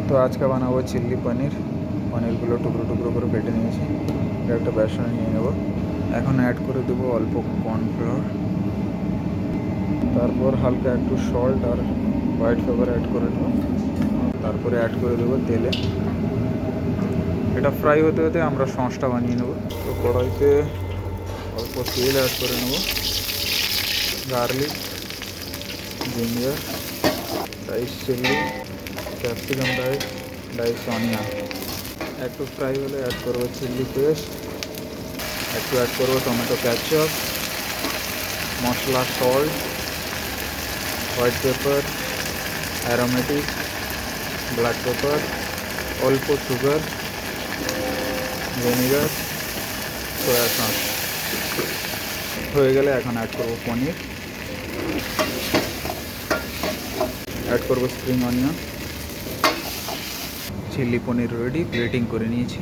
তো আজকে বানাবো চিল্লি পনির। পনিরগুলো টুকরো টুকরো করে কেটে নিয়েছি। একটা বেসনে নিয়ে নেব। এখন অ্যাড করে দেবো অল্প কর্নফ্লাওয়ার, তারপর হালকা একটু সল্ট আর হোয়াইট পেপার অ্যাড করে নেব। তারপরে অ্যাড করে দেবো তেলে। এটা ফ্রাই হতে হতে আমরা সসটা বানিয়ে নেব। তো কড়াইতে অল্প তেল অ্যাড করে নেব। Garlic, ginger, dice chilli, capsicum dice onion একটু ফ্রাই হলে অ্যাড করবো চিলি পেস্ট, একটু অ্যাড করবো টমেটো ক্যাচআপ, মশলা salt, white pepper, aromatic, black pepper, অল্প সুগার, ভিনেগার, সোয়া সস। হয়ে গেলে এখন অ্যাড করবো পনির, অ্যাড করবো spring onion. Chilli paneer ready, plating করে নিয়েছি।